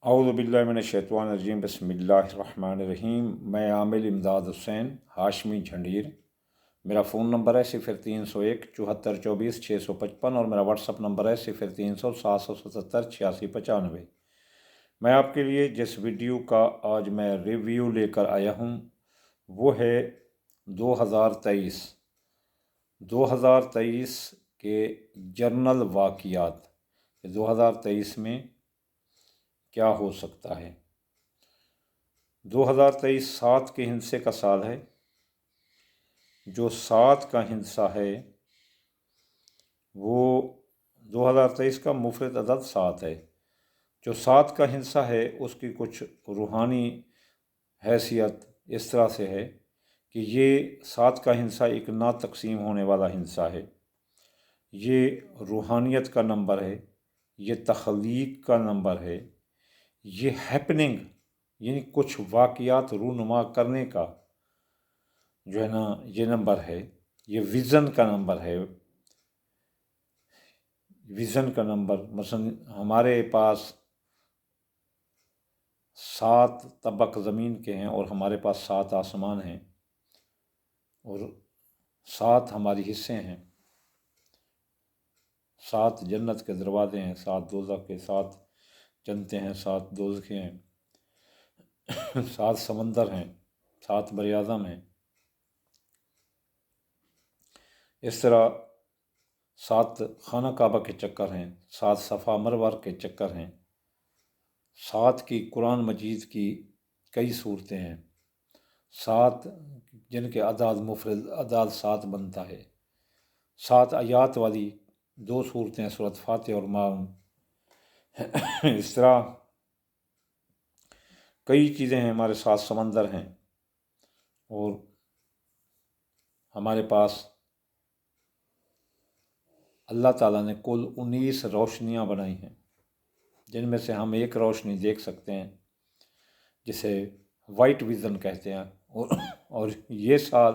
اعوذ باللہ من الشیطان الرجیم بسم اللہ الرحمن الرحیم۔ میں عامل امداد حسین ہاشمی جھنڈیر، میرا فون نمبر ہے 0301 7424 655 اور میرا واٹس اپ نمبر ہے 0300 777 8695۔ میں آپ کے لیے جس ویڈیو کا آج میں ریویو لے کر آیا ہوں وہ ہے 2023 کے جرنل واقعات۔ 2023 میں کیا ہو سکتا ہے۔ 2023 7 کے ہندسے کا سال ہے۔ جو 7 کا ہندسہ ہے وہ 2023 کا مفرد عدد 7 ہے۔ جو 7 کا ہندسہ ہے اس کی کچھ روحانی حیثیت اس طرح سے ہے کہ یہ 7 کا ہندسہ ایک نا تقسیم ہونے والا ہندسہ ہے۔ یہ روحانیت کا نمبر ہے، یہ تخلیق کا نمبر ہے، یہ ہیپننگ یعنی کچھ واقعات رونما کرنے کا جو ہے نا یہ نمبر ہے، یہ ویژن کا نمبر ہے۔ ویژن کا نمبر مثلا ہمارے پاس 7 طبق زمین کے ہیں اور ہمارے پاس 7 آسمان ہیں اور 7 ہماری حصے ہیں، 7 جنت کے دروازے ہیں، 7 دوزخ کے، 7 جنتیں ہیں، 7 دوزخیں ہیں، 7 سمندر ہیں، 7 بر اعظم ہیں۔ اس طرح 7 خانہ کعبہ کے چکر ہیں، 7 صفا مروہ کے چکر ہیں، 7 کی قرآن مجید کی کئی صورتیں ہیں، 7 جن کے اعداد مفرد اعداد 7 بنتا ہے، 7 آیات والی 2 صورتیں سورۃ فاتح اور ماؤن۔ اس طرح کئی چیزیں ہیں، ہمارے 7 سمندر ہیں اور ہمارے پاس اللہ تعالیٰ نے کل 19 روشنیاں بنائی ہیں، جن میں سے ہم ایک روشنی دیکھ سکتے ہیں جسے وائٹ ویژن کہتے ہیں، اور یہ سال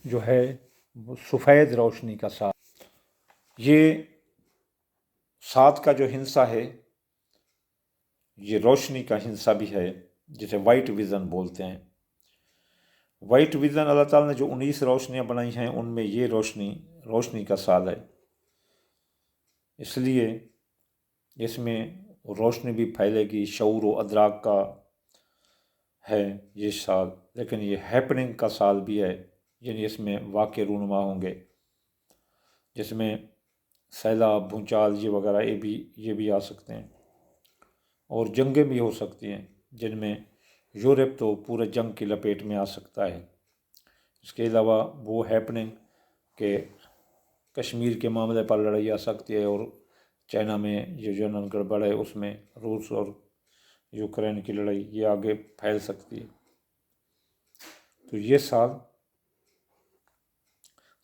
جو ہے وہ سفید روشنی کا سال۔ یہ 7 کا جو ہندسہ ہے یہ روشنی کا ہندسہ بھی ہے جسے وائٹ ویژن بولتے ہیں۔ وائٹ ویژن اللہ تعالیٰ نے جو 19 روشنیاں بنائی ہیں ان میں یہ روشنی کا سال ہے، اس لیے اس میں روشنی بھی پھیلے گی، شعور و ادراک کا ہے یہ سال، لیکن یہ ہیپننگ کا سال بھی ہے، یعنی اس میں واقع رونما ہوں گے جس میں سیلاب، بھونچال یہ وغیرہ یہ بھی آ سکتے ہیں، اور جنگیں بھی ہو سکتی ہیں جن میں یورپ تو پورے جنگ کی لپیٹ میں آ سکتا ہے۔ اس کے علاوہ وہ ہیپننگ کہ کشمیر کے معاملے پر لڑائی آ سکتی ہے، اور چائنا میں یہ جو گڑبڑ ہے اس میں روس اور یوکرین کی لڑائی یہ آگے پھیل سکتی ہے۔ تو یہ سال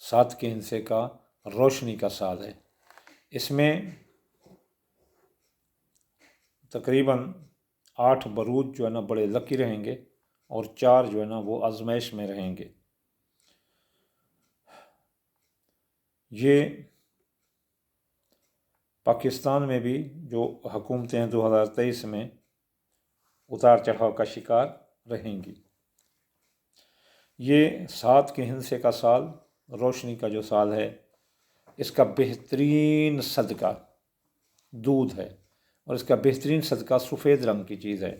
7 کے ہندسے کا روشنی کا سال ہے۔ اس میں تقریباً 8 بروج جو ہے نا بڑے لکی رہیں گے اور 4 جو ہے نا وہ آزمائش میں رہیں گے۔ یہ پاکستان میں بھی جو حکومتیں ہیں 2023 میں اتار چڑھاؤ کا شکار رہیں گی۔ یہ 7 کے ہندسے کا سال، روشنی کا جو سال ہے، اس کا بہترین صدقہ دودھ ہے، اور اس کا بہترین صدقہ سفید رنگ کی چیز ہے،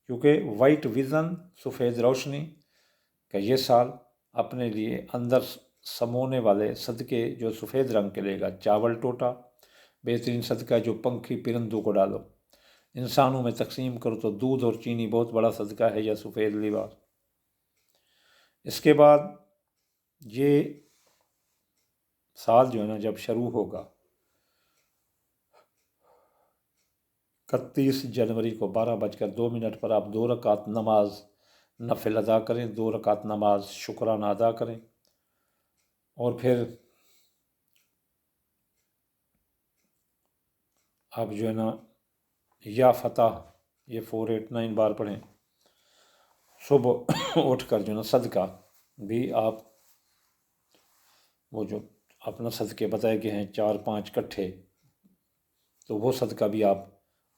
کیونکہ وائٹ ویژن سفید روشنی کا یہ سال اپنے لیے اندر سمونے والے صدقے جو سفید رنگ کے لے گا۔ چاول ٹوٹا بہترین صدقہ جو پنکھی پرندوں کو ڈالو، انسانوں میں تقسیم کرو تو دودھ اور چینی بہت بڑا صدقہ ہے، یا سفید لباس۔ اس کے بعد یہ سال جو ہے نا جب شروع ہوگا 31 جنوری کو 12:02 پر آپ 2 رکعت نماز نفل ادا کریں، 2 رکعت نماز شکرانہ ادا کریں، اور پھر آپ جو ہے نا یا فتح یہ 489 بار پڑھیں۔ صبح اٹھ کر جو ہے نا صدقہ بھی آپ وہ جو اپنا صدقے بتائے گئے ہیں 4-5 کٹھے، تو وہ صدقہ بھی آپ